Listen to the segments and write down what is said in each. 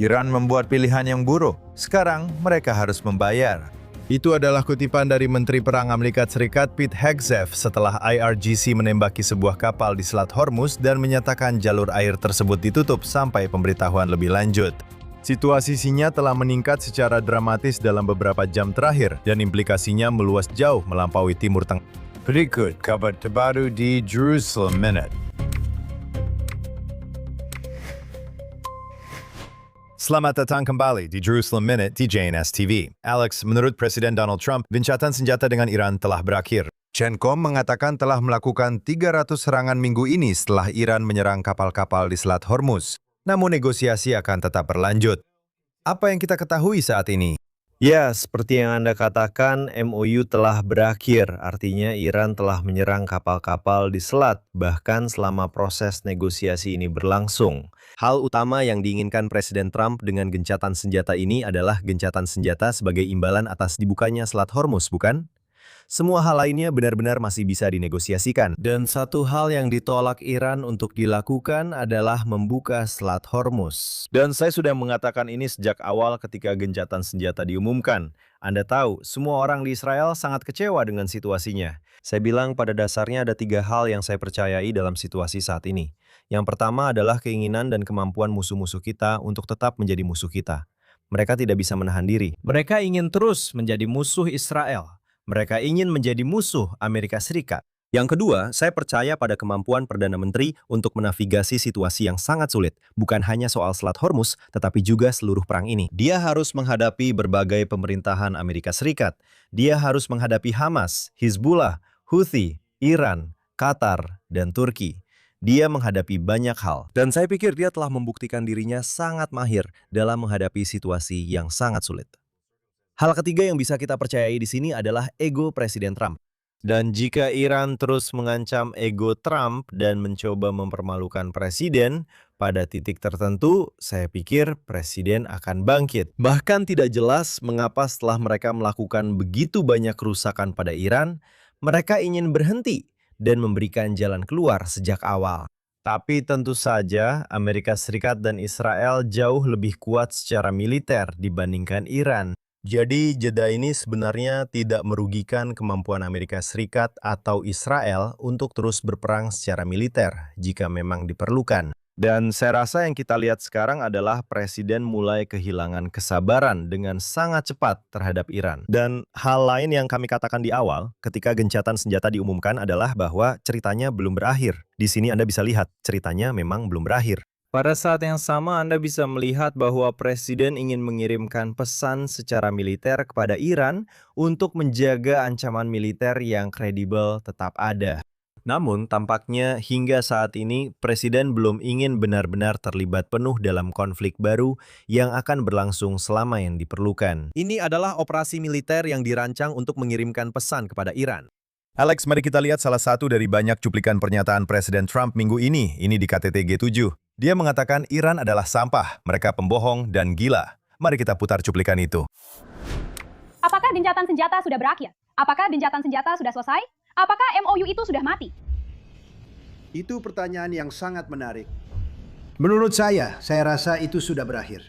Iran membuat pilihan yang buruk. Sekarang mereka harus membayar. Itu adalah kutipan dari Menteri Perang Amerika Serikat Pete Hegseth setelah IRGC menembaki sebuah kapal di Selat Hormuz dan menyatakan jalur air tersebut ditutup sampai pemberitahuan lebih lanjut. Situasi Sinya telah meningkat secara dramatis dalam beberapa jam terakhir dan implikasinya meluas jauh melampaui Timur Tengah. Berikut kabar terbaru di Jerusalem Minute. Selamat datang kembali di Jerusalem Minute di JNS TV. Alex, menurut Presiden Donald Trump, gencatan senjata dengan Iran telah berakhir. CENTCOM mengatakan telah melakukan 300 serangan minggu ini setelah Iran menyerang kapal-kapal di Selat Hormuz. Namun negosiasi akan tetap berlanjut. Apa yang kita ketahui saat ini? Ya, seperti yang Anda katakan, MOU telah berakhir. Artinya Iran telah menyerang kapal-kapal di selat, bahkan selama proses negosiasi ini berlangsung. Hal utama yang diinginkan Presiden Trump dengan gencatan senjata ini adalah gencatan senjata sebagai imbalan atas dibukanya Selat Hormuz, bukan? Semua hal lainnya benar-benar masih bisa dinegosiasikan. Dan satu hal yang ditolak Iran untuk dilakukan adalah membuka Selat Hormuz. Dan saya sudah mengatakan ini sejak awal ketika gencatan senjata diumumkan. Anda tahu, semua orang di Israel sangat kecewa dengan situasinya. Saya bilang pada dasarnya ada 3 hal yang saya percayai dalam situasi saat ini. Yang pertama adalah keinginan dan kemampuan musuh-musuh kita untuk tetap menjadi musuh kita. Mereka tidak bisa menahan diri. Mereka ingin terus menjadi musuh Israel. Mereka ingin menjadi musuh Amerika Serikat. Yang kedua, saya percaya pada kemampuan Perdana Menteri untuk menavigasi situasi yang sangat sulit. Bukan hanya soal Selat Hormuz, tetapi juga seluruh perang ini. Dia harus menghadapi berbagai pemerintahan Amerika Serikat. Dia harus menghadapi Hamas, Hizbullah, Houthi, Iran, Qatar, dan Turki. Dia menghadapi banyak hal. Dan saya pikir dia telah membuktikan dirinya sangat mahir dalam menghadapi situasi yang sangat sulit. Hal ketiga yang bisa kita percayai di sini adalah ego Presiden Trump. Dan jika Iran terus mengancam ego Trump dan mencoba mempermalukan Presiden, pada titik tertentu, saya pikir Presiden akan bangkit. Bahkan tidak jelas mengapa setelah mereka melakukan begitu banyak kerusakan pada Iran, mereka ingin berhenti dan memberikan jalan keluar sejak awal. Tapi tentu saja Amerika Serikat dan Israel jauh lebih kuat secara militer dibandingkan Iran. Jadi jeda ini sebenarnya tidak merugikan kemampuan Amerika Serikat atau Israel untuk terus berperang secara militer jika memang diperlukan. Dan saya rasa yang kita lihat sekarang adalah Presiden mulai kehilangan kesabaran dengan sangat cepat terhadap Iran. Dan hal lain yang kami katakan di awal ketika gencatan senjata diumumkan adalah bahwa ceritanya belum berakhir. Di sini Anda bisa lihat ceritanya memang belum berakhir. Pada saat yang sama, Anda bisa melihat bahwa Presiden ingin mengirimkan pesan secara militer kepada Iran untuk menjaga ancaman militer yang kredibel tetap ada. Namun, tampaknya hingga saat ini, Presiden belum ingin benar-benar terlibat penuh dalam konflik baru yang akan berlangsung selama yang diperlukan. Ini adalah operasi militer yang dirancang untuk mengirimkan pesan kepada Iran. Alex, mari kita lihat salah satu dari banyak cuplikan pernyataan Presiden Trump minggu ini di KTT G7. Dia mengatakan Iran adalah sampah, mereka pembohong dan gila. Mari kita putar cuplikan itu. Apakah gencatan senjata sudah berakhir? Apakah gencatan senjata sudah selesai? Apakah MOU itu sudah mati? Itu pertanyaan yang sangat menarik. Menurut saya rasa itu sudah berakhir.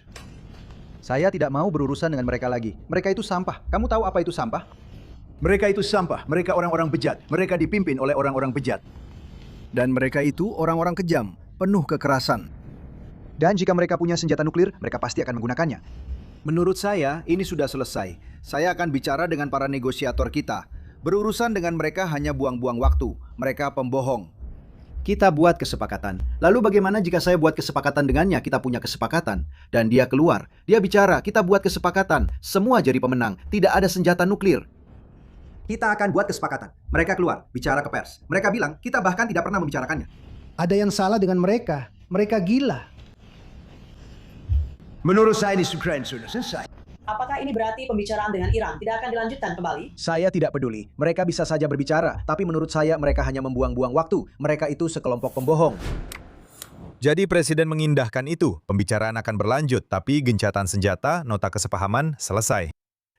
Saya tidak mau berurusan dengan mereka lagi. Mereka itu sampah. Kamu tahu apa itu sampah? Mereka itu sampah, mereka orang-orang bejat. Mereka dipimpin oleh orang-orang bejat. Dan mereka itu orang-orang kejam, penuh kekerasan. Dan jika mereka punya senjata nuklir, mereka pasti akan menggunakannya. Menurut saya, ini sudah selesai. Saya akan bicara dengan para negosiator kita. Berurusan dengan mereka hanya buang-buang waktu. Mereka pembohong. Kita buat kesepakatan. Lalu bagaimana jika saya buat kesepakatan dengannya? Kita punya kesepakatan. Dan dia keluar. Dia bicara, kita buat kesepakatan. Semua jadi pemenang. Tidak ada senjata nuklir. Kita akan buat kesepakatan. Mereka keluar, bicara ke pers. Mereka bilang, kita bahkan tidak pernah membicarakannya. Ada yang salah dengan mereka. Mereka gila. Menurut saya ini sudah selesai. Apakah ini berarti pembicaraan dengan Iran tidak akan dilanjutkan kembali? Saya tidak peduli. Mereka bisa saja berbicara. Tapi menurut saya mereka hanya membuang-buang waktu. Mereka itu sekelompok pembohong. Jadi Presiden mengindahkan itu. Pembicaraan akan berlanjut, tapi gencatan senjata, nota kesepahaman, selesai.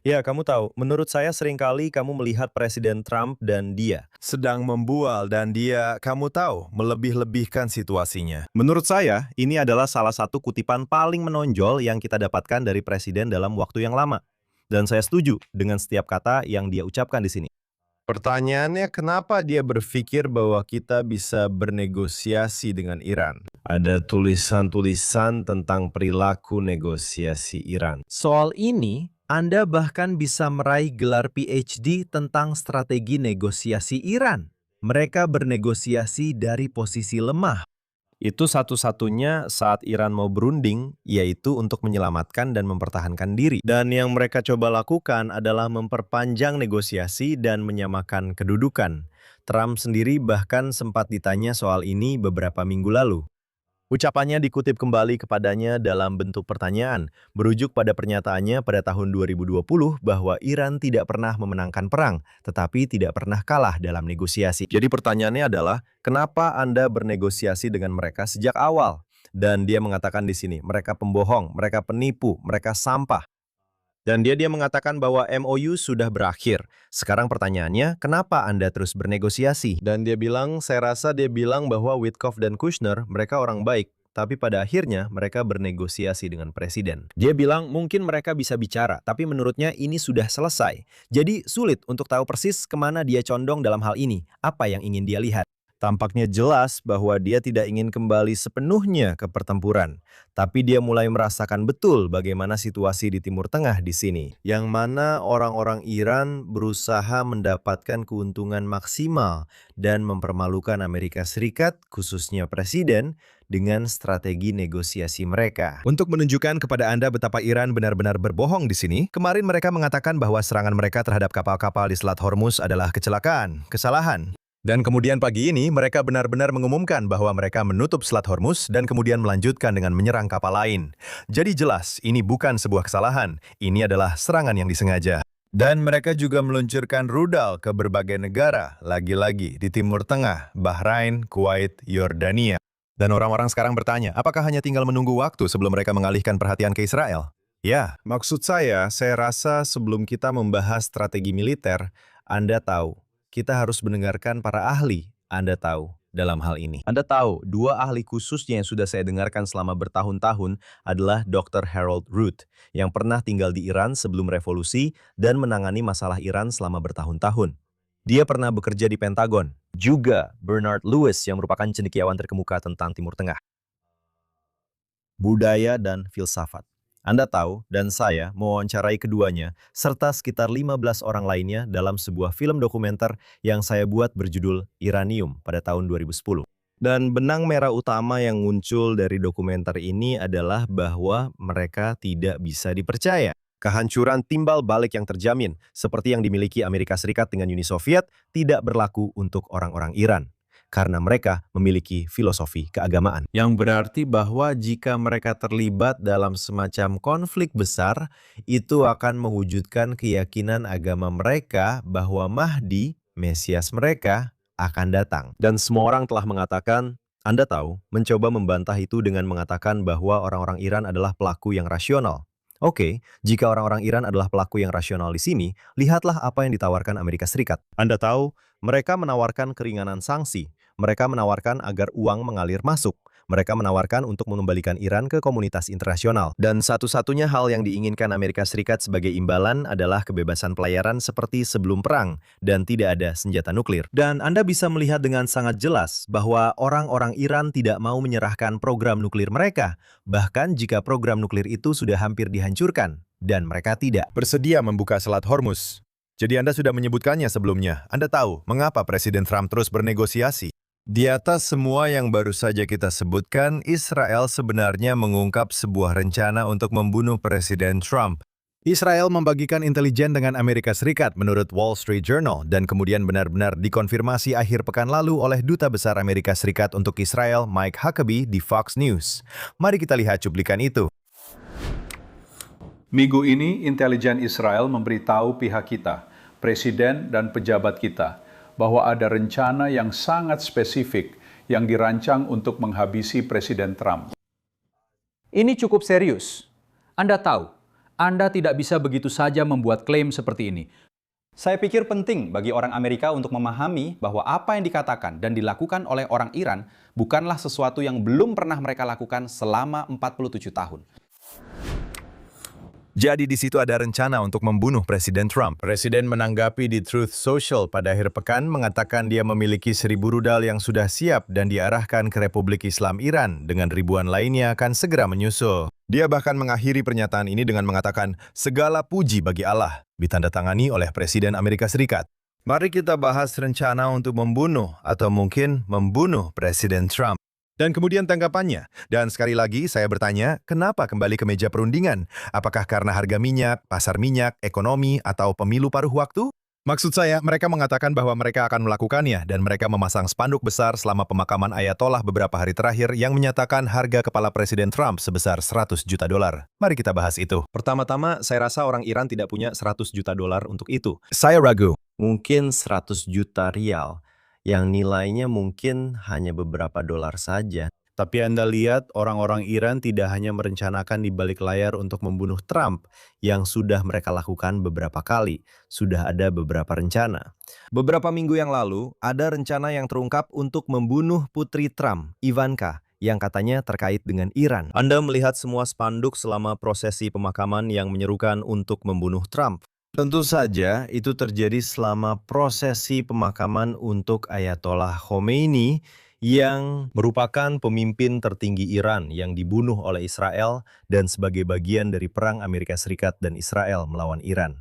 Ya, kamu tahu, menurut saya seringkali kamu melihat Presiden Trump dan dia. Sedang membual dan dia, kamu tahu, melebih-lebihkan situasinya. Menurut saya, ini adalah salah satu kutipan paling menonjol yang kita dapatkan dari Presiden dalam waktu yang lama. Dan saya setuju dengan setiap kata yang dia ucapkan di sini. Pertanyaannya, kenapa dia berpikir bahwa kita bisa bernegosiasi dengan Iran? Ada tulisan-tulisan tentang perilaku negosiasi Iran. Soal ini, Anda bahkan bisa meraih gelar PhD tentang strategi negosiasi Iran. Mereka bernegosiasi dari posisi lemah. Itu satu-satunya saat Iran mau berunding, yaitu untuk menyelamatkan dan mempertahankan diri. Dan yang mereka coba lakukan adalah memperpanjang negosiasi dan menyamakan kedudukan. Trump sendiri bahkan sempat ditanya soal ini beberapa minggu lalu. Ucapannya dikutip kembali kepadanya dalam bentuk pertanyaan, berujuk pada pernyataannya pada tahun 2020 bahwa Iran tidak pernah memenangkan perang, tetapi tidak pernah kalah dalam negosiasi. Jadi pertanyaannya adalah, kenapa Anda bernegosiasi dengan mereka sejak awal? Dan dia mengatakan di sini, mereka pembohong, mereka penipu, mereka sampah. Dan dia mengatakan bahwa MOU sudah berakhir. Sekarang pertanyaannya, kenapa Anda terus bernegosiasi? Dan dia bilang, saya rasa dia bilang bahwa Witkoff dan Kushner, mereka orang baik. Tapi pada akhirnya mereka bernegosiasi dengan presiden. Dia bilang mungkin mereka bisa bicara, tapi menurutnya ini sudah selesai. Jadi sulit untuk tahu persis kemana dia condong dalam hal ini, apa yang ingin dia lihat. Tampaknya jelas bahwa dia tidak ingin kembali sepenuhnya ke pertempuran. Tapi dia mulai merasakan betul bagaimana situasi di Timur Tengah di sini. Yang mana orang-orang Iran berusaha mendapatkan keuntungan maksimal dan mempermalukan Amerika Serikat, khususnya presiden, dengan strategi negosiasi mereka. Untuk menunjukkan kepada Anda betapa Iran benar-benar berbohong di sini, kemarin mereka mengatakan bahwa serangan mereka terhadap kapal-kapal di Selat Hormuz adalah kecelakaan, kesalahan. Dan kemudian pagi ini, mereka benar-benar mengumumkan bahwa mereka menutup Selat Hormuz dan kemudian melanjutkan dengan menyerang kapal lain. Jadi jelas, ini bukan sebuah kesalahan, ini adalah serangan yang disengaja. Dan mereka juga meluncurkan rudal ke berbagai negara, lagi-lagi di Timur Tengah, Bahrain, Kuwait, Yordania. Dan orang-orang sekarang bertanya, apakah hanya tinggal menunggu waktu sebelum mereka mengalihkan perhatian ke Israel? Ya, maksud saya rasa sebelum kita membahas strategi militer, Anda tahu, kita harus mendengarkan para ahli, Anda tahu, dalam hal ini. Anda tahu, dua ahli khususnya yang sudah saya dengarkan selama bertahun-tahun adalah Dr. Harold Root, yang pernah tinggal di Iran sebelum revolusi dan menangani masalah Iran selama bertahun-tahun. Dia pernah bekerja di Pentagon. Juga Bernard Lewis yang merupakan cendekiawan terkemuka tentang Timur Tengah. Budaya dan filsafat. Anda tahu, dan saya mewawancarai keduanya, serta sekitar 15 orang lainnya dalam sebuah film dokumenter yang saya buat berjudul Iranium pada tahun 2010. Dan benang merah utama yang muncul dari dokumenter ini adalah bahwa mereka tidak bisa dipercaya. Kehancuran timbal balik yang terjamin, seperti yang dimiliki Amerika Serikat dengan Uni Soviet, tidak berlaku untuk orang-orang Iran. Karena mereka memiliki filosofi keagamaan. Yang berarti bahwa jika mereka terlibat dalam semacam konflik besar, itu akan mewujudkan keyakinan agama mereka bahwa Mahdi, Mesias mereka, akan datang. Dan semua orang telah mengatakan, Anda tahu, mencoba membantah itu dengan mengatakan bahwa orang-orang Iran adalah pelaku yang rasional. Oke, jika orang-orang Iran adalah pelaku yang rasional di sini, lihatlah apa yang ditawarkan Amerika Serikat. Anda tahu, mereka menawarkan keringanan sanksi. Mereka menawarkan agar uang mengalir masuk. Mereka menawarkan untuk mengembalikan Iran ke komunitas internasional. Dan satu-satunya hal yang diinginkan Amerika Serikat sebagai imbalan adalah kebebasan pelayaran seperti sebelum perang dan tidak ada senjata nuklir. Dan Anda bisa melihat dengan sangat jelas bahwa orang-orang Iran tidak mau menyerahkan program nuklir mereka, bahkan jika program nuklir itu sudah hampir dihancurkan, dan mereka tidak bersedia membuka Selat Hormuz. Jadi Anda sudah menyebutkannya sebelumnya. Anda tahu mengapa Presiden Trump terus bernegosiasi. Di atas semua yang baru saja kita sebutkan, Israel sebenarnya mengungkap sebuah rencana untuk membunuh Presiden Trump. Israel membagikan intelijen dengan Amerika Serikat menurut Wall Street Journal dan kemudian benar-benar dikonfirmasi akhir pekan lalu oleh Duta Besar Amerika Serikat untuk Israel, Mike Huckabee, di Fox News. Mari kita lihat cuplikan itu. Minggu ini, intelijen Israel memberitahu pihak kita, presiden dan pejabat kita, bahwa ada rencana yang sangat spesifik yang dirancang untuk menghabisi Presiden Trump. Ini cukup serius. Anda tahu, Anda tidak bisa begitu saja membuat klaim seperti ini. Saya pikir penting bagi orang Amerika untuk memahami bahwa apa yang dikatakan dan dilakukan oleh orang Iran bukanlah sesuatu yang belum pernah mereka lakukan selama 47 tahun. Jadi di situ ada rencana untuk membunuh Presiden Trump. Presiden menanggapi di Truth Social pada akhir pekan mengatakan dia memiliki 1.000 rudal yang sudah siap dan diarahkan ke Republik Islam Iran dengan ribuan lainnya akan segera menyusul. Dia bahkan mengakhiri pernyataan ini dengan mengatakan segala puji bagi Allah, ditandatangani oleh Presiden Amerika Serikat. Mari kita bahas rencana untuk membunuh atau mungkin membunuh Presiden Trump. Dan kemudian tanggapannya. Dan sekali lagi saya bertanya, kenapa kembali ke meja perundingan? Apakah karena harga minyak, pasar minyak, ekonomi, atau pemilu paruh waktu? Maksud saya, mereka mengatakan bahwa mereka akan melakukannya dan mereka memasang spanduk besar selama pemakaman Ayatollah beberapa hari terakhir yang menyatakan harga kepala Presiden Trump sebesar $100 juta. Mari kita bahas itu. Pertama-tama, saya rasa orang Iran tidak punya $100 juta untuk itu. Saya ragu. Mungkin 100 juta rial, yang nilainya mungkin hanya beberapa dolar saja. Tapi Anda lihat, orang-orang Iran tidak hanya merencanakan di balik layar untuk membunuh Trump, yang sudah mereka lakukan beberapa kali. Sudah ada beberapa rencana. Beberapa minggu yang lalu, ada rencana yang terungkap untuk membunuh putri Trump, Ivanka, yang katanya terkait dengan Iran. Anda melihat semua spanduk selama prosesi pemakaman yang menyerukan untuk membunuh Trump. Tentu saja itu terjadi selama prosesi pemakaman untuk Ayatollah Khomeini yang merupakan pemimpin tertinggi Iran yang dibunuh oleh Israel dan sebagai bagian dari perang Amerika Serikat dan Israel melawan Iran.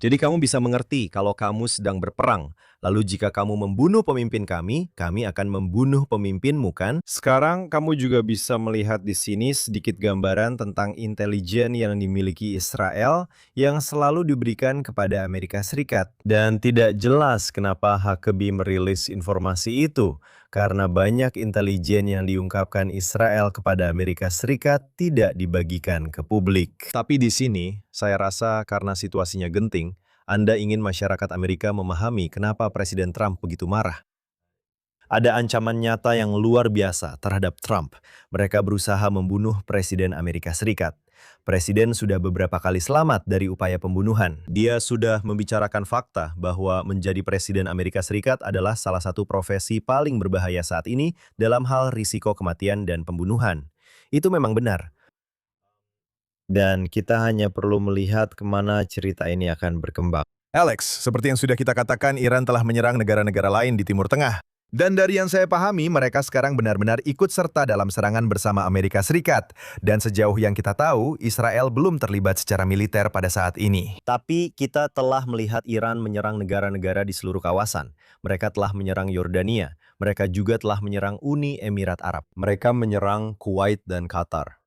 Jadi kamu bisa mengerti kalau kamu sedang berperang. Lalu jika kamu membunuh pemimpin kami akan membunuh pemimpinmu, kan? Sekarang kamu juga bisa melihat di sini sedikit gambaran tentang intelijen yang dimiliki Israel yang selalu diberikan kepada Amerika Serikat. Dan tidak jelas kenapa Huckabee merilis informasi itu, karena banyak intelijen yang diungkapkan Israel kepada Amerika Serikat tidak dibagikan ke publik. Tapi di sini, saya rasa karena situasinya genting, Anda ingin masyarakat Amerika memahami kenapa Presiden Trump begitu marah. Ada ancaman nyata yang luar biasa terhadap Trump. Mereka berusaha membunuh Presiden Amerika Serikat. Presiden sudah beberapa kali selamat dari upaya pembunuhan. Dia sudah membicarakan fakta bahwa menjadi Presiden Amerika Serikat adalah salah satu profesi paling berbahaya saat ini dalam hal risiko kematian dan pembunuhan. Itu memang benar. Dan kita hanya perlu melihat kemana cerita ini akan berkembang. Alex, seperti yang sudah kita katakan, Iran telah menyerang negara-negara lain di Timur Tengah. Dan dari yang saya pahami, mereka sekarang benar-benar ikut serta dalam serangan bersama Amerika Serikat. Dan sejauh yang kita tahu, Israel belum terlibat secara militer pada saat ini. Tapi kita telah melihat Iran menyerang negara-negara di seluruh kawasan. Mereka telah menyerang Yordania. Mereka juga telah menyerang Uni Emirat Arab. Mereka menyerang Kuwait dan Qatar.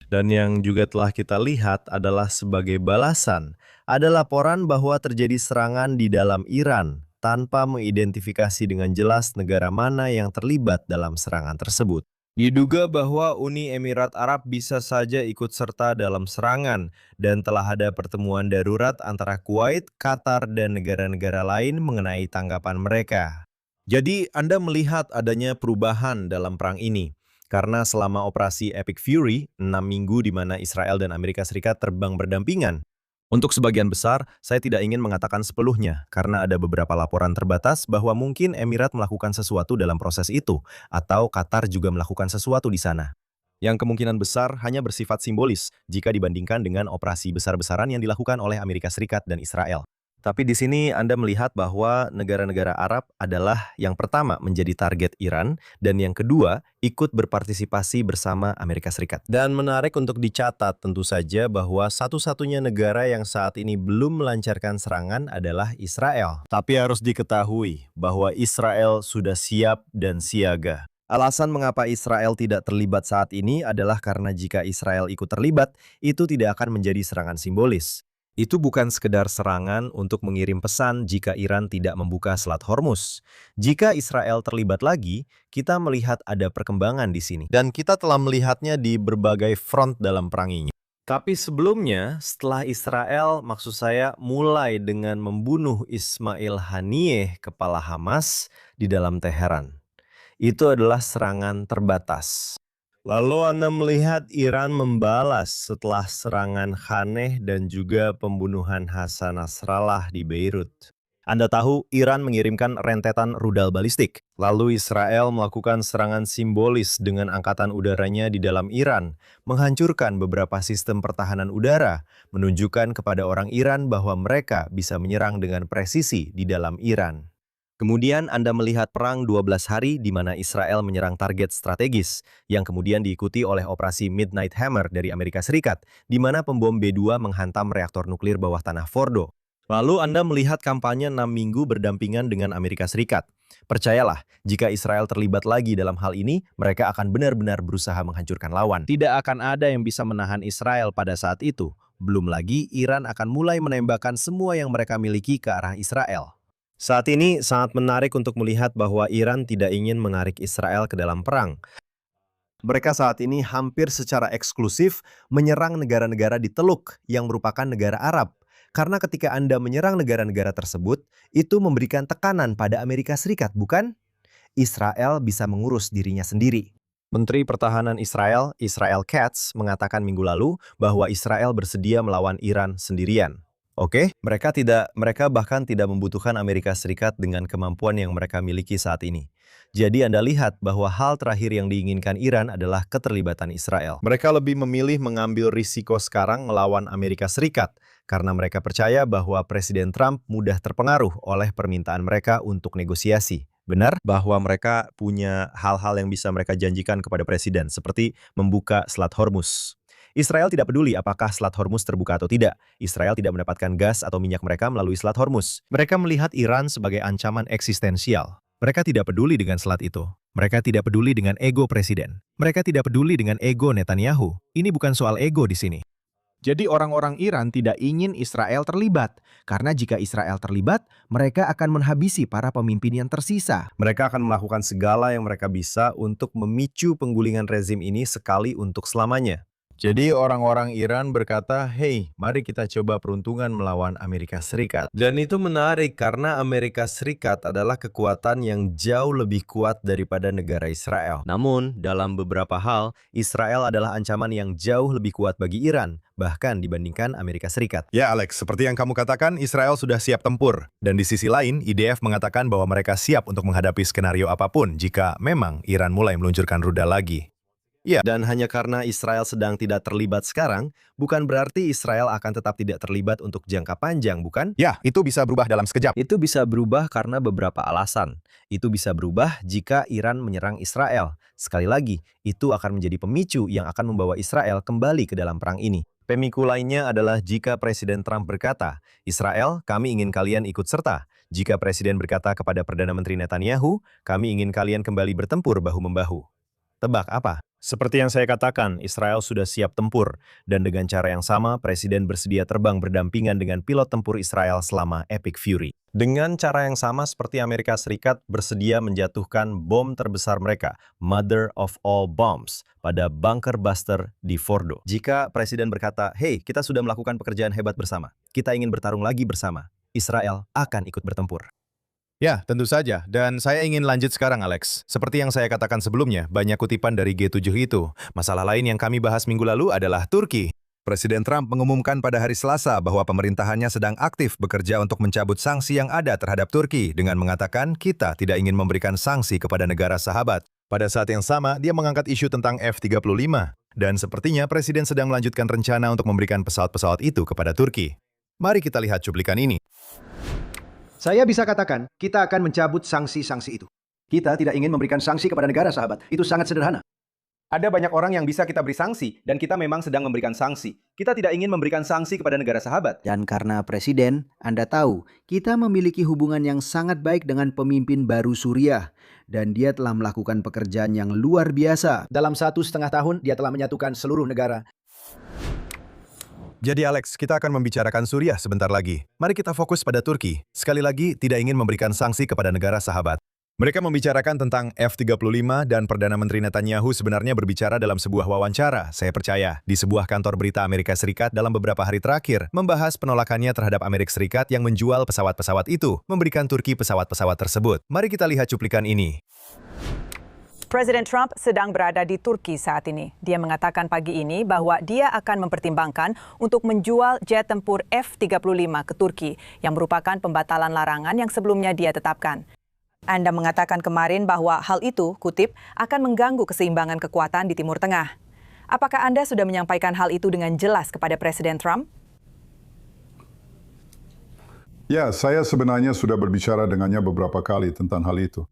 Dan yang juga telah kita lihat adalah sebagai balasan, ada laporan bahwa terjadi serangan di dalam Iran tanpa mengidentifikasi dengan jelas negara mana yang terlibat dalam serangan tersebut. Diduga bahwa Uni Emirat Arab bisa saja ikut serta dalam serangan dan telah ada pertemuan darurat antara Kuwait, Qatar, dan negara-negara lain mengenai tanggapan mereka. Jadi Anda melihat adanya perubahan dalam perang ini. Karena selama operasi Epic Fury, 6 minggu di mana Israel dan Amerika Serikat terbang berdampingan. Untuk sebagian besar, saya tidak ingin mengatakan sepenuhnya, karena ada beberapa laporan terbatas bahwa mungkin Emirat melakukan sesuatu dalam proses itu, atau Qatar juga melakukan sesuatu di sana. Yang kemungkinan besar hanya bersifat simbolis jika dibandingkan dengan operasi besar-besaran yang dilakukan oleh Amerika Serikat dan Israel. Tapi di sini Anda melihat bahwa negara-negara Arab adalah yang pertama menjadi target Iran dan yang kedua ikut berpartisipasi bersama Amerika Serikat. Dan menarik untuk dicatat tentu saja bahwa satu-satunya negara yang saat ini belum melancarkan serangan adalah Israel. Tapi harus diketahui bahwa Israel sudah siap dan siaga. Alasan mengapa Israel tidak terlibat saat ini adalah karena jika Israel ikut terlibat, itu tidak akan menjadi serangan simbolis. Itu bukan sekedar serangan untuk mengirim pesan jika Iran tidak membuka Selat Hormuz. Jika Israel terlibat lagi, kita melihat ada perkembangan di sini. Dan kita telah melihatnya di berbagai front dalam perang ini. Tapi sebelumnya, setelah Israel, maksud saya, mulai dengan membunuh Ismail Haniyeh, kepala Hamas, di dalam Teheran. Itu adalah serangan terbatas. Lalu Anda melihat Iran membalas setelah serangan Khaneh dan juga pembunuhan Hasan Nasrallah di Beirut. Anda tahu Iran mengirimkan rentetan rudal balistik. Lalu Israel melakukan serangan simbolis dengan angkatan udaranya di dalam Iran, menghancurkan beberapa sistem pertahanan udara, menunjukkan kepada orang Iran bahwa mereka bisa menyerang dengan presisi di dalam Iran. Kemudian Anda melihat perang 12 hari di mana Israel menyerang target strategis, yang kemudian diikuti oleh operasi Midnight Hammer dari Amerika Serikat, di mana pembom B-2 menghantam reaktor nuklir bawah tanah Fordo. Lalu Anda melihat kampanye 6 minggu berdampingan dengan Amerika Serikat. Percayalah, jika Israel terlibat lagi dalam hal ini, mereka akan benar-benar berusaha menghancurkan lawan. Tidak akan ada yang bisa menahan Israel pada saat itu. Belum lagi, Iran akan mulai menembakkan semua yang mereka miliki ke arah Israel. Saat ini sangat menarik untuk melihat bahwa Iran tidak ingin menarik Israel ke dalam perang. Mereka saat ini hampir secara eksklusif menyerang negara-negara di Teluk yang merupakan negara Arab. Karena ketika Anda menyerang negara-negara tersebut, itu memberikan tekanan pada Amerika Serikat, bukan? Israel bisa mengurus dirinya sendiri. Menteri Pertahanan Israel, Israel Katz, mengatakan minggu lalu bahwa Israel bersedia melawan Iran sendirian. Oke, mereka bahkan tidak membutuhkan Amerika Serikat dengan kemampuan yang mereka miliki saat ini. Jadi Anda lihat bahwa hal terakhir yang diinginkan Iran adalah keterlibatan Israel. Mereka lebih memilih mengambil risiko sekarang melawan Amerika Serikat karena mereka percaya bahwa Presiden Trump mudah terpengaruh oleh permintaan mereka untuk negosiasi. Benar bahwa mereka punya hal-hal yang bisa mereka janjikan kepada Presiden, seperti membuka Selat Hormuz. Israel tidak peduli apakah Selat Hormuz terbuka atau tidak. Israel tidak mendapatkan gas atau minyak mereka melalui Selat Hormuz. Mereka melihat Iran sebagai ancaman eksistensial. Mereka tidak peduli dengan selat itu. Mereka tidak peduli dengan ego presiden. Mereka tidak peduli dengan ego Netanyahu. Ini bukan soal ego di sini. Jadi orang-orang Iran tidak ingin Israel terlibat. Karena jika Israel terlibat, mereka akan menghabisi para pemimpin yang tersisa. Mereka akan melakukan segala yang mereka bisa untuk memicu penggulingan rezim ini sekali untuk selamanya. Jadi orang-orang Iran berkata, "Hey, mari kita coba peruntungan melawan Amerika Serikat." Dan itu menarik karena Amerika Serikat adalah kekuatan yang jauh lebih kuat daripada negara Israel. Namun, dalam beberapa hal, Israel adalah ancaman yang jauh lebih kuat bagi Iran, bahkan dibandingkan Amerika Serikat. Ya Alex, seperti yang kamu katakan, Israel sudah siap tempur. Dan di sisi lain, IDF mengatakan bahwa mereka siap untuk menghadapi skenario apapun jika memang Iran mulai meluncurkan rudal lagi. Ya, dan hanya karena Israel sedang tidak terlibat sekarang, bukan berarti Israel akan tetap tidak terlibat untuk jangka panjang, bukan? Ya, itu bisa berubah dalam sekejap. Itu bisa berubah karena beberapa alasan. Itu bisa berubah jika Iran menyerang Israel. Sekali lagi, itu akan menjadi pemicu yang akan membawa Israel kembali ke dalam perang ini. Pemicu lainnya adalah jika Presiden Trump berkata, "Israel, kami ingin kalian ikut serta." Jika Presiden berkata kepada Perdana Menteri Netanyahu, "Kami ingin kalian kembali bertempur bahu-membahu." Tebak apa? Seperti yang saya katakan, Israel sudah siap tempur, dan dengan cara yang sama, Presiden bersedia terbang berdampingan dengan pilot tempur Israel selama Epic Fury. Dengan cara yang sama seperti Amerika Serikat bersedia menjatuhkan bom terbesar mereka, Mother of All Bombs, pada bunker buster di Fordo. Jika Presiden berkata, "Hey, kita sudah melakukan pekerjaan hebat bersama, kita ingin bertarung lagi bersama," Israel akan ikut bertempur. Ya, tentu saja. Dan saya ingin lanjut sekarang, Alex. Seperti yang saya katakan sebelumnya, banyak kutipan dari G7 itu. Masalah lain yang kami bahas minggu lalu adalah Turki. Presiden Trump mengumumkan pada hari Selasa bahwa pemerintahannya sedang aktif bekerja untuk mencabut sanksi yang ada terhadap Turki dengan mengatakan kita tidak ingin memberikan sanksi kepada negara sahabat. Pada saat yang sama, dia mengangkat isu tentang F-35. Dan sepertinya Presiden sedang melanjutkan rencana untuk memberikan pesawat-pesawat itu kepada Turki. Mari kita lihat cuplikan ini. Saya bisa katakan, kita akan mencabut sanksi-sanksi itu. Kita tidak ingin memberikan sanksi kepada negara sahabat. Itu sangat sederhana. Ada banyak orang yang bisa kita beri sanksi, dan kita memang sedang memberikan sanksi. Kita tidak ingin memberikan sanksi kepada negara sahabat. Dan karena Presiden, Anda tahu, kita memiliki hubungan yang sangat baik dengan pemimpin baru Suriah. Dan dia telah melakukan pekerjaan yang luar biasa. Dalam 1,5 tahun, dia telah menyatukan seluruh negara. Jadi Alex, kita akan membicarakan Suriah sebentar lagi. Mari kita fokus pada Turki. Sekali lagi, tidak ingin memberikan sanksi kepada negara sahabat. Mereka membicarakan tentang F-35 dan Perdana Menteri Netanyahu sebenarnya berbicara dalam sebuah wawancara, saya percaya, di sebuah kantor berita Amerika Serikat dalam beberapa hari terakhir, membahas penolakannya terhadap Amerika Serikat yang menjual pesawat-pesawat itu, memberikan Turki pesawat-pesawat tersebut. Mari kita lihat cuplikan ini. Presiden Trump sedang berada di Turki saat ini. Dia mengatakan pagi ini bahwa dia akan mempertimbangkan untuk menjual jet tempur F-35 ke Turki yang merupakan pembatalan larangan yang sebelumnya dia tetapkan. Anda mengatakan kemarin bahwa hal itu, kutip, akan mengganggu keseimbangan kekuatan di Timur Tengah. Apakah Anda sudah menyampaikan hal itu dengan jelas kepada Presiden Trump? Ya, saya sebenarnya sudah berbicara dengannya beberapa kali tentang hal itu.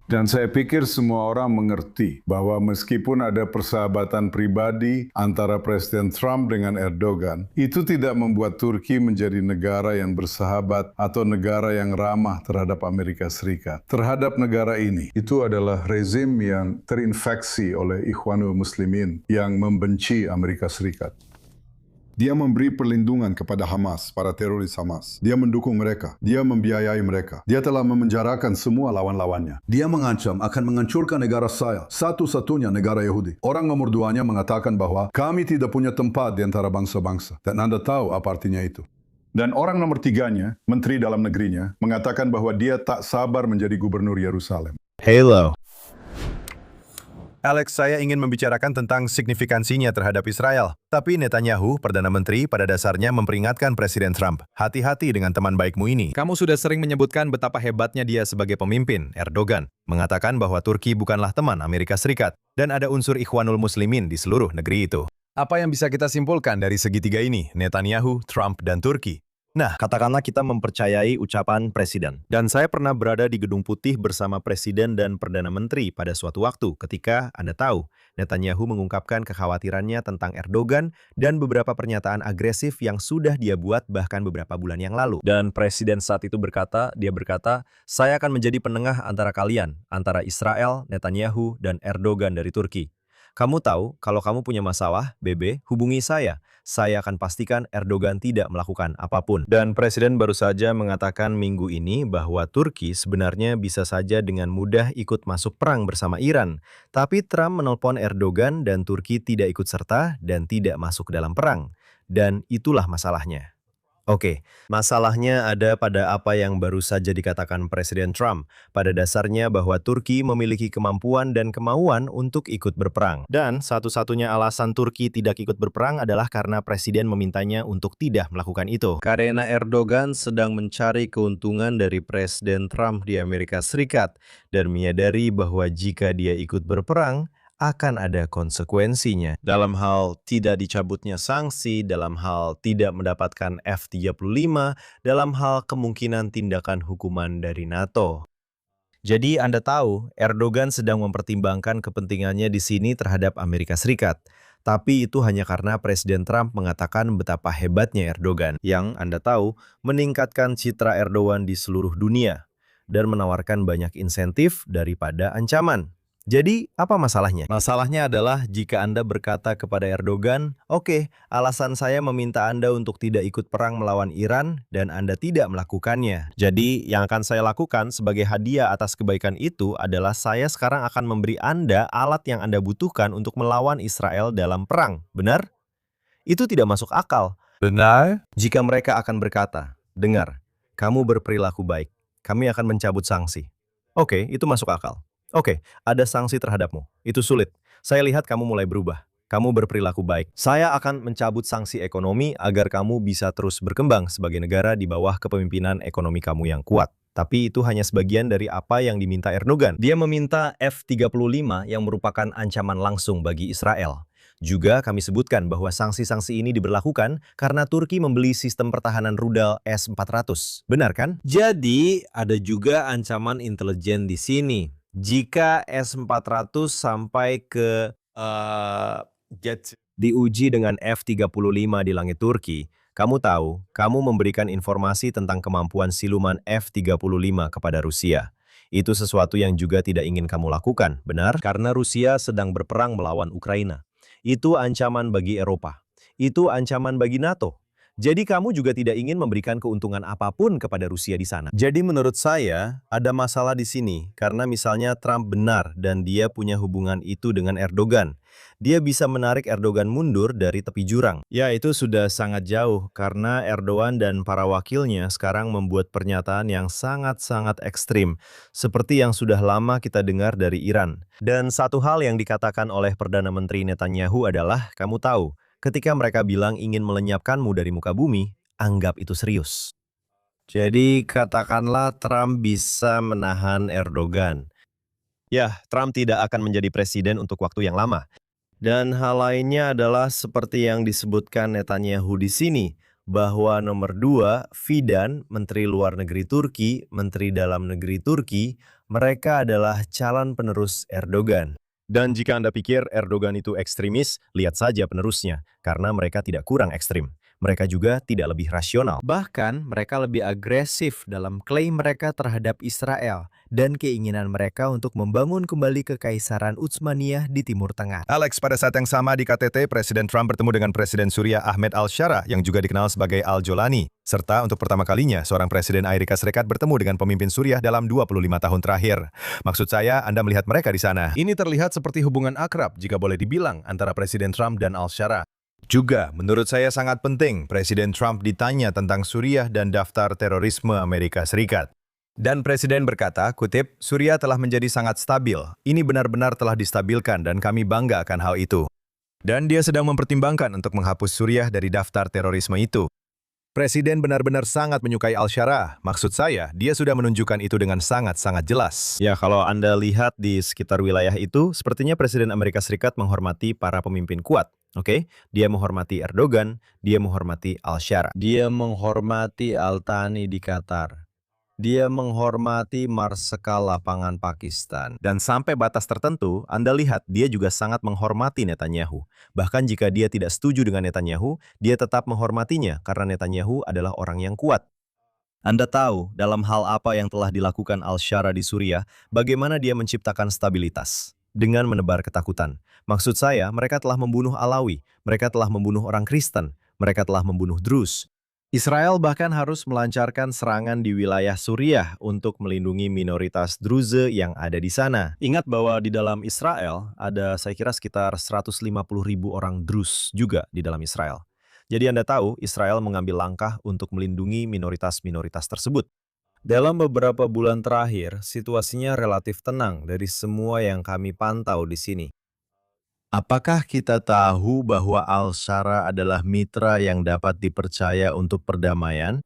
Dan saya pikir semua orang mengerti bahwa meskipun ada persahabatan pribadi antara Presiden Trump dengan Erdogan, itu tidak membuat Turki menjadi negara yang bersahabat atau negara yang ramah terhadap Amerika Serikat. Terhadap negara ini, itu adalah rezim yang terinfeksi oleh Ikhwanul Muslimin yang membenci Amerika Serikat. Dia memberi perlindungan kepada Hamas, para teroris Hamas. Dia mendukung mereka. Dia membiayai mereka. Dia telah memenjarakan semua lawan-lawannya. Dia mengancam akan menghancurkan negara saya, satu-satunya negara Yahudi. Orang nomor 2-nya mengatakan bahwa kami tidak punya tempat di antara bangsa-bangsa. Dan Anda tahu apa artinya itu. Dan orang nomor 3-nya, Menteri Dalam Negerinya, mengatakan bahwa dia tak sabar menjadi gubernur Yerusalem. Halo. Alex, saya ingin membicarakan tentang signifikansinya terhadap Israel. Tapi Netanyahu, Perdana Menteri, pada dasarnya memperingatkan Presiden Trump, hati-hati dengan teman baikmu ini. Kamu sudah sering menyebutkan betapa hebatnya dia sebagai pemimpin, Erdogan. Mengatakan bahwa Turki bukanlah teman Amerika Serikat, dan ada unsur Ikhwanul Muslimin di seluruh negeri itu. Apa yang bisa kita simpulkan dari segitiga ini, Netanyahu, Trump, dan Turki? Nah, katakanlah kita mempercayai ucapan Presiden. Dan saya pernah berada di Gedung Putih bersama Presiden dan Perdana Menteri pada suatu waktu ketika, Anda tahu, Netanyahu mengungkapkan kekhawatirannya tentang Erdogan dan beberapa pernyataan agresif yang sudah dia buat bahkan beberapa bulan yang lalu. Dan Presiden saat itu berkata, saya akan menjadi penengah antara kalian, antara Israel, Netanyahu, dan Erdogan dari Turki. Kamu tahu, kalau kamu punya masalah, BB, hubungi saya. Saya akan pastikan Erdogan tidak melakukan apapun. Dan Presiden baru saja mengatakan minggu ini bahwa Turki sebenarnya bisa saja dengan mudah ikut masuk perang bersama Iran. Tapi Trump menelpon Erdogan dan Turki tidak ikut serta dan tidak masuk dalam perang. Dan itulah masalahnya. Oke, masalahnya ada pada apa yang baru saja dikatakan Presiden Trump. Pada dasarnya bahwa Turki memiliki kemampuan dan kemauan untuk ikut berperang. Dan satu-satunya alasan Turki tidak ikut berperang adalah karena Presiden memintanya untuk tidak melakukan itu. Karena Erdogan sedang mencari keuntungan dari Presiden Trump di Amerika Serikat dan menyadari bahwa jika dia ikut berperang, akan ada konsekuensinya. Dalam hal tidak dicabutnya sanksi, dalam hal tidak mendapatkan F-35, dalam hal kemungkinan tindakan hukuman dari NATO. Jadi Anda tahu, Erdogan sedang mempertimbangkan kepentingannya di sini terhadap Amerika Serikat. Tapi itu hanya karena Presiden Trump mengatakan betapa hebatnya Erdogan, yang Anda tahu meningkatkan citra Erdogan di seluruh dunia dan menawarkan banyak insentif daripada ancaman. Jadi, apa masalahnya? Masalahnya adalah jika Anda berkata kepada Erdogan, oke, alasan saya meminta Anda untuk tidak ikut perang melawan Iran dan Anda tidak melakukannya. Jadi, yang akan saya lakukan sebagai hadiah atas kebaikan itu adalah saya sekarang akan memberi Anda alat yang Anda butuhkan untuk melawan Israel dalam perang. Benar? Itu tidak masuk akal. Benar? Jika mereka akan berkata, dengar, kamu berperilaku baik, kami akan mencabut sanksi. Oke, itu masuk akal. Oke, ada sanksi terhadapmu. Itu sulit. Saya lihat kamu mulai berubah. Kamu berperilaku baik. Saya akan mencabut sanksi ekonomi agar kamu bisa terus berkembang sebagai negara di bawah kepemimpinan ekonomi kamu yang kuat. Tapi itu hanya sebagian dari apa yang diminta Erdogan. Dia meminta F-35 yang merupakan ancaman langsung bagi Israel. Juga kami sebutkan bahwa sanksi-sanksi ini diberlakukan karena Turki membeli sistem pertahanan rudal S-400. Benar kan? Jadi, ada juga ancaman intelijen di sini. Jika S-400 sampai ke diuji dengan F-35 di langit Turki, kamu tahu, kamu memberikan informasi tentang kemampuan siluman F-35 kepada Rusia. Itu sesuatu yang juga tidak ingin kamu lakukan, benar? Karena Rusia sedang berperang melawan Ukraina. Itu ancaman bagi Eropa. Itu ancaman bagi NATO. Jadi kamu juga tidak ingin memberikan keuntungan apapun kepada Rusia di sana. Jadi menurut saya, ada masalah di sini. Karena misalnya Trump benar dan dia punya hubungan itu dengan Erdogan. Dia bisa menarik Erdogan mundur dari tepi jurang. Ya, itu sudah sangat jauh karena Erdogan dan para wakilnya sekarang membuat pernyataan yang sangat-sangat ekstrim. Seperti yang sudah lama kita dengar dari Iran. Dan satu hal yang dikatakan oleh Perdana Menteri Netanyahu adalah, kamu tahu, ketika mereka bilang ingin melenyapkanmu dari muka bumi, anggap itu serius. Jadi katakanlah Trump bisa menahan Erdogan. Ya, Trump tidak akan menjadi presiden untuk waktu yang lama. Dan hal lainnya adalah seperti yang disebutkan Netanyahu di sini, bahwa nomor 2, Fidan, Menteri Luar Negeri Turki, Menteri Dalam Negeri Turki, mereka adalah calon penerus Erdogan. Dan jika Anda pikir Erdogan itu ekstremis, lihat saja penerusnya, karena mereka tidak kurang ekstrim. Mereka juga tidak lebih rasional. Bahkan, mereka lebih agresif dalam klaim mereka terhadap Israel dan keinginan mereka untuk membangun kembali kekaisaran Utsmaniyah di Timur Tengah. Alex, pada saat yang sama di KTT, Presiden Trump bertemu dengan Presiden Suriah Ahmed al-Shara yang juga dikenal sebagai Al-Jolani. Serta untuk pertama kalinya, seorang Presiden Amerika Serikat bertemu dengan pemimpin Suriah dalam 25 tahun terakhir. Maksud saya, Anda melihat mereka di sana. Ini terlihat seperti hubungan akrab, jika boleh dibilang, antara Presiden Trump dan al-Shara. Juga, menurut saya sangat penting, Presiden Trump ditanya tentang Suriah dan daftar terorisme Amerika Serikat. Dan Presiden berkata, kutip, Suriah telah menjadi sangat stabil. Ini benar-benar telah distabilkan dan kami bangga akan hal itu. Dan dia sedang mempertimbangkan untuk menghapus Suriah dari daftar terorisme itu. Presiden benar-benar sangat menyukai al-Shara. Maksud saya, dia sudah menunjukkan itu dengan sangat-sangat jelas. Ya, kalau Anda lihat di sekitar wilayah itu, sepertinya Presiden Amerika Serikat menghormati para pemimpin kuat. Oke, dia menghormati Erdogan, dia menghormati al-Shara. Dia menghormati Al-Thani di Qatar. Dia menghormati Marsekal Lapangan Pakistan. Dan sampai batas tertentu, Anda lihat dia juga sangat menghormati Netanyahu. Bahkan jika dia tidak setuju dengan Netanyahu, dia tetap menghormatinya karena Netanyahu adalah orang yang kuat. Anda tahu dalam hal apa yang telah dilakukan al-Shara di Suriah, bagaimana dia menciptakan stabilitas dengan menebar ketakutan. Maksud saya, mereka telah membunuh Alawi, mereka telah membunuh orang Kristen, mereka telah membunuh Drus. Israel bahkan harus melancarkan serangan di wilayah Suriah untuk melindungi minoritas Druze yang ada di sana. Ingat bahwa di dalam Israel ada saya kira sekitar 150.000 orang Druz juga di dalam Israel. Jadi Anda tahu Israel mengambil langkah untuk melindungi minoritas-minoritas tersebut. Dalam beberapa bulan terakhir, situasinya relatif tenang dari semua yang kami pantau di sini. Apakah kita tahu bahwa al-Shara adalah mitra yang dapat dipercaya untuk perdamaian?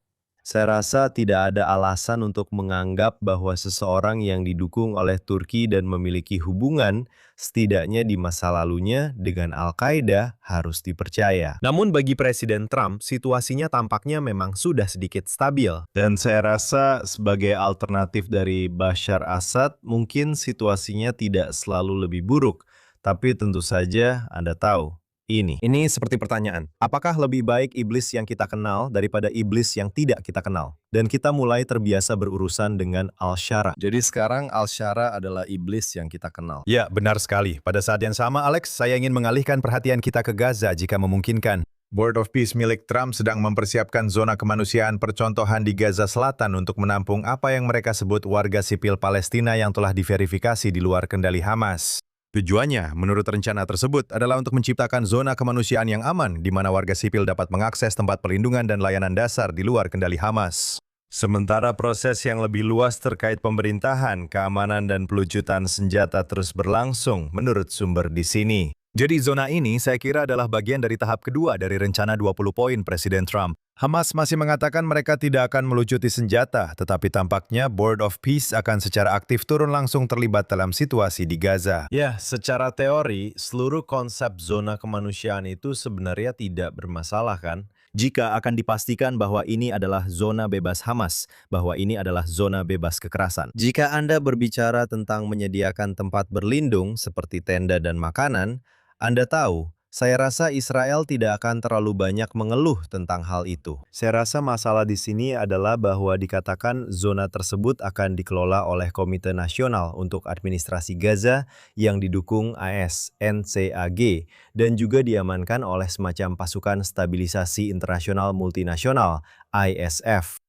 Saya rasa tidak ada alasan untuk menganggap bahwa seseorang yang didukung oleh Turki dan memiliki hubungan, setidaknya di masa lalunya dengan Al-Qaeda, harus dipercaya. Namun bagi Presiden Trump, situasinya tampaknya memang sudah sedikit stabil. Dan saya rasa sebagai alternatif dari Bashar Assad, mungkin situasinya tidak selalu lebih buruk. Tapi tentu saja Anda tahu, ini seperti pertanyaan, apakah lebih baik iblis yang kita kenal daripada iblis yang tidak kita kenal? Dan kita mulai terbiasa berurusan dengan al-Shara. Jadi sekarang al-Shara adalah iblis yang kita kenal. Ya, benar sekali. Pada saat yang sama, Alex, saya ingin mengalihkan perhatian kita ke Gaza jika memungkinkan. Board of Peace milik Trump sedang mempersiapkan zona kemanusiaan percontohan di Gaza Selatan untuk menampung apa yang mereka sebut warga sipil Palestina yang telah diverifikasi di luar kendali Hamas. Tujuannya, menurut rencana tersebut, adalah untuk menciptakan zona kemanusiaan yang aman di mana warga sipil dapat mengakses tempat perlindungan dan layanan dasar di luar kendali Hamas. Sementara proses yang lebih luas terkait pemerintahan, keamanan, dan pelucutan senjata terus berlangsung, menurut sumber di sini. Jadi zona ini saya kira adalah bagian dari tahap kedua dari rencana 20 poin Presiden Trump. Hamas masih mengatakan mereka tidak akan melucuti senjata, tetapi tampaknya Board of Peace akan secara aktif turun langsung terlibat dalam situasi di Gaza. Ya, secara teori, seluruh konsep zona kemanusiaan itu sebenarnya tidak bermasalah kan? Jika akan dipastikan bahwa ini adalah zona bebas Hamas, bahwa ini adalah zona bebas kekerasan. Jika Anda berbicara tentang menyediakan tempat berlindung seperti tenda dan makanan, Anda tahu, Saya rasa Israel tidak akan terlalu banyak mengeluh tentang hal itu. Saya rasa masalah di sini adalah bahwa dikatakan zona tersebut akan dikelola oleh Komite Nasional untuk Administrasi Gaza yang didukung AS, NCAG, dan juga diamankan oleh semacam pasukan stabilisasi internasional multinasional, ISF.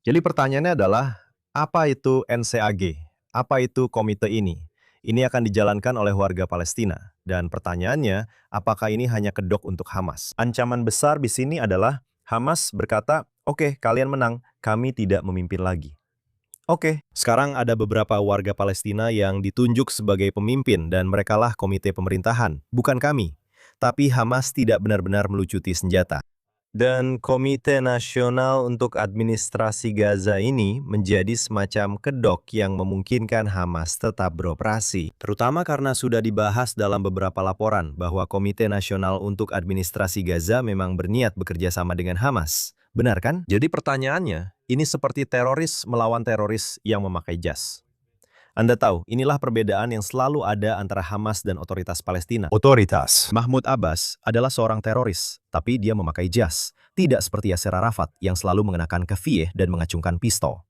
Jadi pertanyaannya adalah, apa itu NCAG? Apa itu komite ini? Ini akan dijalankan oleh warga Palestina. Dan pertanyaannya, apakah ini hanya kedok untuk Hamas? Ancaman besar di sini adalah Hamas berkata, oke, kalian menang, kami tidak memimpin lagi. Oke, sekarang ada beberapa warga Palestina yang ditunjuk sebagai pemimpin dan merekalah komite pemerintahan, bukan kami. Tapi Hamas tidak benar-benar melucuti senjata. Dan Komite Nasional untuk Administrasi Gaza ini menjadi semacam kedok yang memungkinkan Hamas tetap beroperasi. Terutama karena sudah dibahas dalam beberapa laporan bahwa Komite Nasional untuk Administrasi Gaza memang berniat bekerja sama dengan Hamas. Benar kan? Jadi pertanyaannya, ini seperti teroris melawan teroris yang memakai jas. Anda tahu, inilah perbedaan yang selalu ada antara Hamas dan otoritas Palestina. Otoritas. Mahmud Abbas adalah seorang teroris, tapi dia memakai jas. Tidak seperti Yasser Arafat yang selalu mengenakan kefiyeh dan mengacungkan pistol.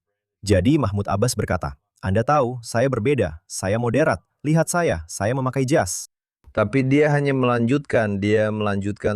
Jadi Mahmud Abbas berkata, Anda tahu, saya berbeda, saya moderat. Lihat saya memakai jas. Tapi dia hanya melanjutkan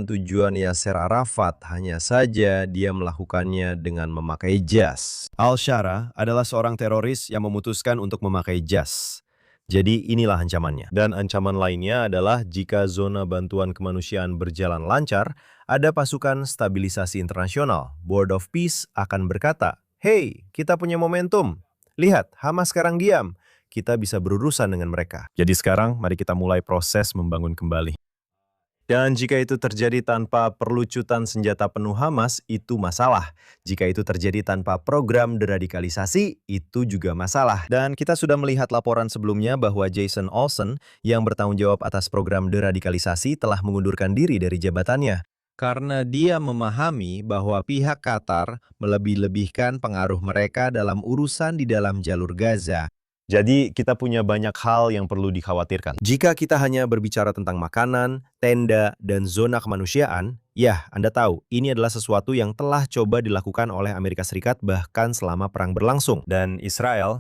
tujuan Yasser Arafat, hanya saja dia melakukannya dengan memakai jas. Al-Shara adalah seorang teroris yang memutuskan untuk memakai jas. Jadi inilah ancamannya. Dan ancaman lainnya adalah jika zona bantuan kemanusiaan berjalan lancar, ada pasukan stabilisasi internasional, Board of Peace akan berkata, "Hey, kita punya momentum. Lihat, Hamas sekarang diam. Kita bisa berurusan dengan mereka." Jadi sekarang mari kita mulai proses membangun kembali. Dan jika itu terjadi tanpa perlucutan senjata penuh Hamas, itu masalah. Jika itu terjadi tanpa program deradikalisasi, itu juga masalah. Dan kita sudah melihat laporan sebelumnya bahwa Jason Olsen yang bertanggung jawab atas program deradikalisasi telah mengundurkan diri dari jabatannya. Karena dia memahami bahwa pihak Qatar melebih-lebihkan pengaruh mereka dalam urusan di dalam jalur Gaza. Jadi kita punya banyak hal yang perlu dikhawatirkan. Jika kita hanya berbicara tentang makanan, tenda, dan zona kemanusiaan, ya Anda tahu, ini adalah sesuatu yang telah coba dilakukan oleh Amerika Serikat bahkan selama perang berlangsung. Dan Israel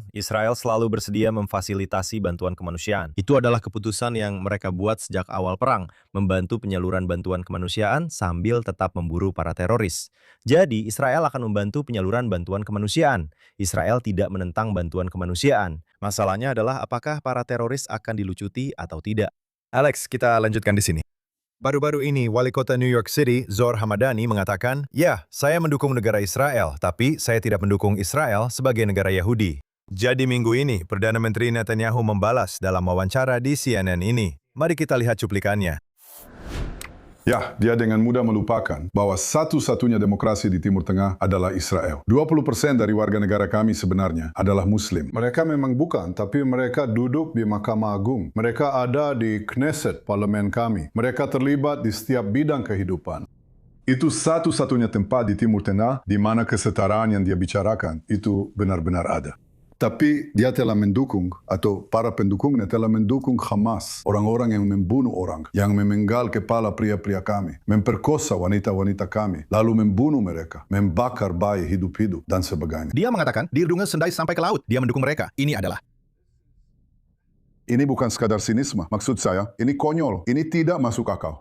selalu bersedia memfasilitasi bantuan kemanusiaan. Itu adalah keputusan yang mereka buat sejak awal perang, membantu penyaluran bantuan kemanusiaan sambil tetap memburu para teroris. Jadi Israel akan membantu penyaluran bantuan kemanusiaan. Israel tidak menentang bantuan kemanusiaan. Masalahnya adalah apakah para teroris akan dilucuti atau tidak. Alex, kita lanjutkan di sini. Baru-baru ini, Wali Kota New York City, Zohar Hamadani, mengatakan, "Ya, saya mendukung negara Israel, tapi saya tidak mendukung Israel sebagai negara Yahudi." Jadi minggu ini, Perdana Menteri Netanyahu membalas dalam wawancara di CNN ini. Mari kita lihat cuplikannya. Ya, dia dengan mudah melupakan bahwa satu-satunya demokrasi di Timur Tengah adalah Israel. 20% dari warga negara kami sebenarnya adalah Muslim. Mereka memang bukan, tapi mereka duduk di Mahkamah Agung. Mereka ada di Knesset, parlemen kami. Mereka terlibat di setiap bidang kehidupan. Itu satu-satunya tempat di Timur Tengah di mana kesetaraan yang dia bicarakan itu benar-benar ada. Tapi dia telah mendukung, atau para pendukungnya telah mendukung Hamas, orang-orang yang membunuh orang, yang memenggal kepala pria-pria kami, memperkosa wanita-wanita kami, lalu membunuh mereka, membakar bayi hidup-hidup, dan sebagainya. Dia mengatakan, dirungan sendai sampai ke laut. Dia mendukung mereka. Ini bukan sekadar sinisme. Maksud saya, ini konyol. Ini tidak masuk akal.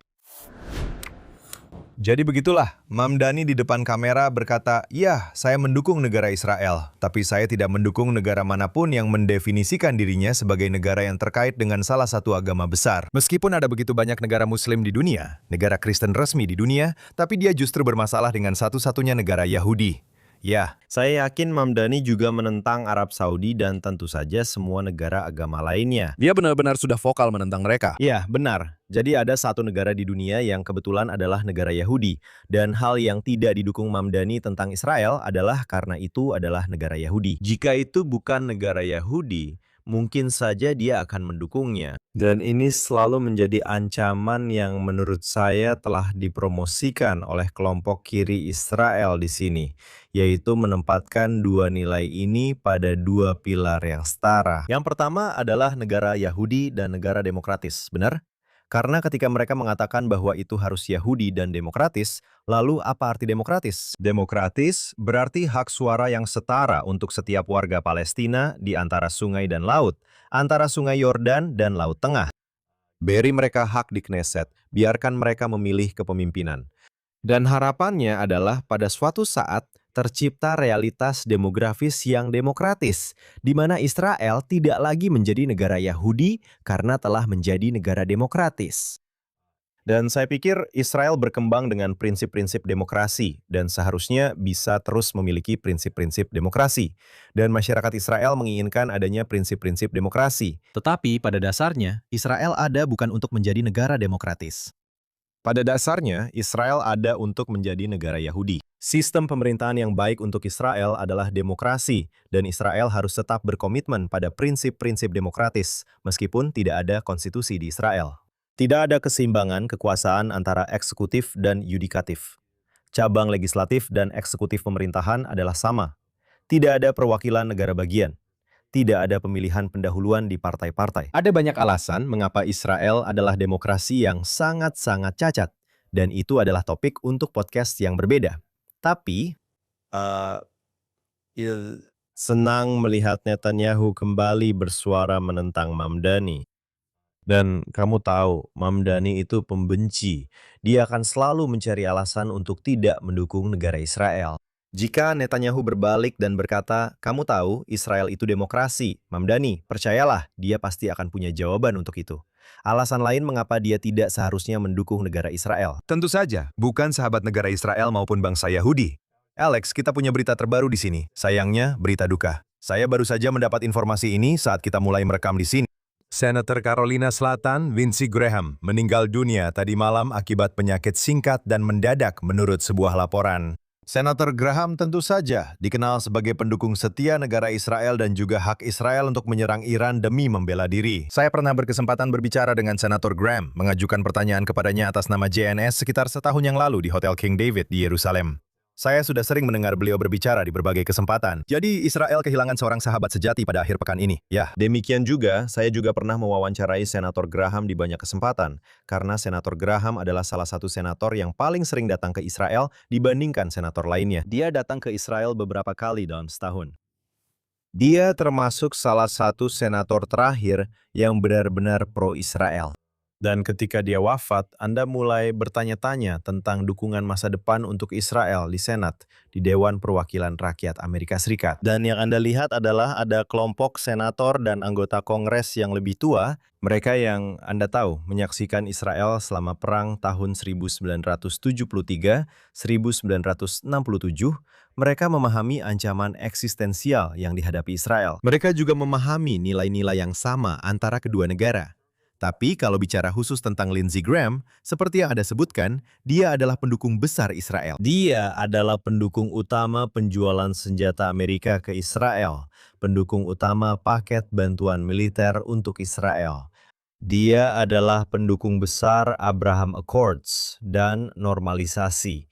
Jadi begitulah, Mamdani di depan kamera berkata, "Ya, saya mendukung negara Israel, tapi saya tidak mendukung negara manapun yang mendefinisikan dirinya sebagai negara yang terkait dengan salah satu agama besar." Meskipun ada begitu banyak negara Muslim di dunia, negara Kristen resmi di dunia, tapi dia justru bermasalah dengan satu-satunya negara Yahudi. Ya, saya yakin Mamdani juga menentang Arab Saudi dan tentu saja semua negara agama lainnya. Dia benar-benar sudah vokal menentang mereka. Ya, benar. Jadi ada satu negara di dunia yang kebetulan adalah negara Yahudi. Dan hal yang tidak didukung Mamdani tentang Israel adalah karena itu adalah negara Yahudi. Jika itu bukan negara Yahudi, mungkin saja dia akan mendukungnya. Dan ini selalu menjadi ancaman yang menurut saya telah dipromosikan oleh kelompok kiri Israel di sini, yaitu menempatkan dua nilai ini pada dua pilar yang setara. Yang pertama adalah negara Yahudi dan negara demokratis, benar? Karena ketika mereka mengatakan bahwa itu harus Yahudi dan demokratis, lalu apa arti demokratis? Demokratis berarti hak suara yang setara untuk setiap warga Palestina di antara sungai dan laut, antara sungai Yordan dan Laut Tengah. Beri mereka hak di Knesset, biarkan mereka memilih kepemimpinan. Dan harapannya adalah pada suatu saat tercipta realitas demografis yang demokratis, di mana Israel tidak lagi menjadi negara Yahudi karena telah menjadi negara demokratis. Dan saya pikir Israel berkembang dengan prinsip-prinsip demokrasi dan seharusnya bisa terus memiliki prinsip-prinsip demokrasi. Dan masyarakat Israel menginginkan adanya prinsip-prinsip demokrasi. Tetapi pada dasarnya, Israel ada bukan untuk menjadi negara demokratis. Pada dasarnya, Israel ada untuk menjadi negara Yahudi. Sistem pemerintahan yang baik untuk Israel adalah demokrasi, dan Israel harus tetap berkomitmen pada prinsip-prinsip demokratis, meskipun tidak ada konstitusi di Israel. Tidak ada keseimbangan kekuasaan antara eksekutif dan yudikatif. Cabang legislatif dan eksekutif pemerintahan adalah sama. Tidak ada perwakilan negara bagian. Tidak ada pemilihan pendahuluan di partai-partai. Ada banyak alasan mengapa Israel adalah demokrasi yang sangat-sangat cacat, dan itu adalah topik untuk podcast yang berbeda. Tapi, senang melihat Netanyahu kembali bersuara menentang Mamdani. Dan kamu tahu, Mamdani itu pembenci. Dia akan selalu mencari alasan untuk tidak mendukung negara Israel. Jika Netanyahu berbalik dan berkata, kamu tahu Israel itu demokrasi, Mamdani, percayalah, dia pasti akan punya jawaban untuk itu. Alasan lain mengapa dia tidak seharusnya mendukung negara Israel. Tentu saja, bukan sahabat negara Israel maupun bangsa Yahudi. Alex, kita punya berita terbaru di sini. Sayangnya, berita duka. Saya baru saja mendapat informasi ini saat kita mulai merekam di sini. Senator Carolina Selatan, Lindsey Graham, meninggal dunia tadi malam akibat penyakit singkat dan mendadak menurut sebuah laporan. Senator Graham tentu saja dikenal sebagai pendukung setia negara Israel dan juga hak Israel untuk menyerang Iran demi membela diri. Saya pernah berkesempatan berbicara dengan Senator Graham, mengajukan pertanyaan kepadanya atas nama JNS sekitar setahun yang lalu di Hotel King David di Yerusalem. Saya sudah sering mendengar beliau berbicara di berbagai kesempatan. Jadi Israel kehilangan seorang sahabat sejati pada akhir pekan ini. Ya, demikian juga saya juga pernah mewawancarai Senator Graham di banyak kesempatan. Karena Senator Graham adalah salah satu senator yang paling sering datang ke Israel dibandingkan senator lainnya. Dia datang ke Israel beberapa kali dalam setahun. Dia termasuk salah satu senator terakhir yang benar-benar pro-Israel. Dan ketika dia wafat, Anda mulai bertanya-tanya tentang dukungan masa depan untuk Israel di Senat, di Dewan Perwakilan Rakyat Amerika Serikat. Dan yang Anda lihat adalah ada kelompok senator dan anggota Kongres yang lebih tua, mereka yang Anda tahu menyaksikan Israel selama perang tahun 1973-1967, mereka memahami ancaman eksistensial yang dihadapi Israel. Mereka juga memahami nilai-nilai yang sama antara kedua negara. Tapi kalau bicara khusus tentang Lindsey Graham, seperti yang Anda sebutkan, dia adalah pendukung besar Israel. Dia adalah pendukung utama penjualan senjata Amerika ke Israel, pendukung utama paket bantuan militer untuk Israel. Dia adalah pendukung besar Abraham Accords dan normalisasi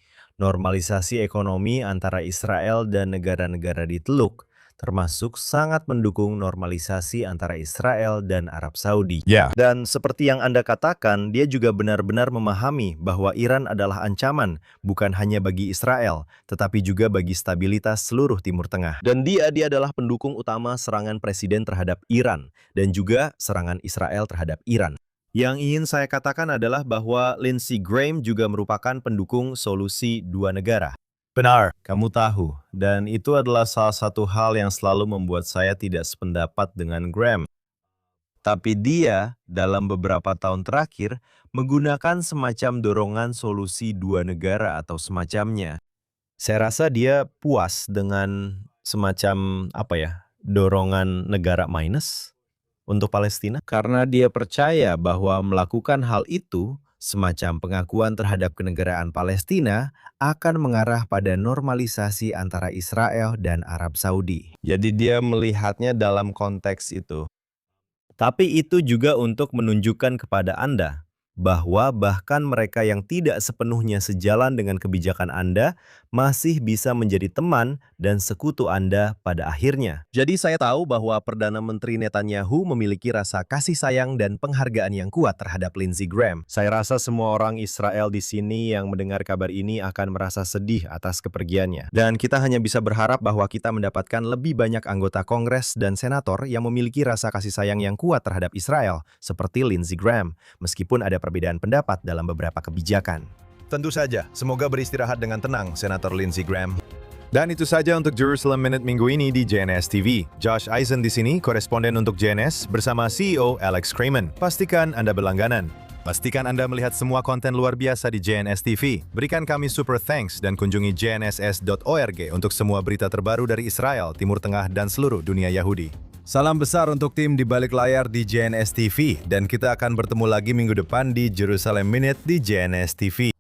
ekonomi antara Israel dan negara-negara di Teluk, termasuk sangat mendukung normalisasi antara Israel dan Arab Saudi. Dan seperti yang Anda katakan, dia juga benar-benar memahami bahwa Iran adalah ancaman bukan hanya bagi Israel, tetapi juga bagi stabilitas seluruh Timur Tengah. Dan dia adalah pendukung utama serangan presiden terhadap Iran dan juga serangan Israel terhadap Iran. Yang ingin saya katakan adalah bahwa Lindsey Graham juga merupakan pendukung solusi dua negara. Benar, kamu tahu, dan itu adalah salah satu hal yang selalu membuat saya tidak sependapat dengan Graham. Tapi dia, dalam beberapa tahun terakhir, menggunakan semacam dorongan solusi dua negara atau semacamnya. Saya rasa dia puas dengan semacam, dorongan negara minus untuk Palestina. Karena dia percaya bahwa melakukan hal itu, semacam pengakuan terhadap kenegaraan Palestina akan mengarah pada normalisasi antara Israel dan Arab Saudi. Jadi dia melihatnya dalam konteks itu. Tapi itu juga untuk menunjukkan kepada Anda bahwa bahkan mereka yang tidak sepenuhnya sejalan dengan kebijakan Anda masih bisa menjadi teman dan sekutu Anda pada akhirnya. Jadi saya tahu bahwa Perdana Menteri Netanyahu memiliki rasa kasih sayang dan penghargaan yang kuat terhadap Lindsey Graham. Saya rasa semua orang Israel di sini yang mendengar kabar ini akan merasa sedih atas kepergiannya. Dan kita hanya bisa berharap bahwa kita mendapatkan lebih banyak anggota Kongres dan Senator yang memiliki rasa kasih sayang yang kuat terhadap Israel, seperti Lindsey Graham, meskipun ada perbedaan pendapat dalam beberapa kebijakan. Tentu saja, semoga beristirahat dengan tenang, Senator Lindsey Graham. Dan itu saja untuk Jerusalem Minute minggu ini di JNS TV. Josh Eisen di sini, koresponden untuk JNS, bersama CEO Alex Kramen. Pastikan Anda berlangganan. Pastikan Anda melihat semua konten luar biasa di JNS TV. Berikan kami super thanks dan kunjungi jnss.org untuk semua berita terbaru dari Israel, Timur Tengah, dan seluruh dunia Yahudi. Salam besar untuk tim di balik layar di JNS TV, dan kita akan bertemu lagi minggu depan di Jerusalem Minute di JNS TV.